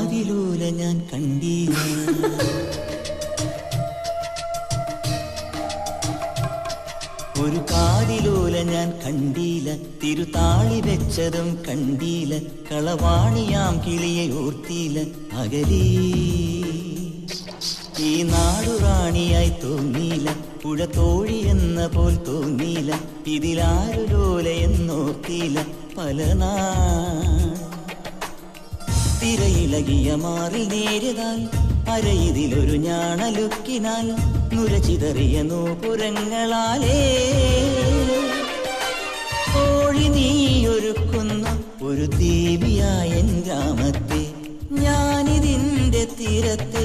കാതിലൂല ഞാൻ കണ്ടീല. ഒരു കാതിലൂല ഞാൻ കണ്ടീല, തിരുതാളി വെച്ചതും കണ്ടീല, കളവാണിയാം കിളിയെ ഓർത്തീല. അകലീ ഈ നാടുറാണിയായി തോന്നീല, പുഴ തോഴി എന്ന പോൽ തോന്നീല, ഇതിലാരു ലോല എന്നോർത്തീല. പല തിരയിളകിയ മാറിൽ നേരിതാൽ, അരയിതിലൊരു ഞാണലുക്കിനാൽ, നുരചിതറിയ നൂപുരങ്ങളാലേ കോഴി നീയൊരുക്കുന്ന ഒരു ദേവിയായ ഗ്രാമത്തെ, ഞാനിതിൻ്റെ തീരത്തെ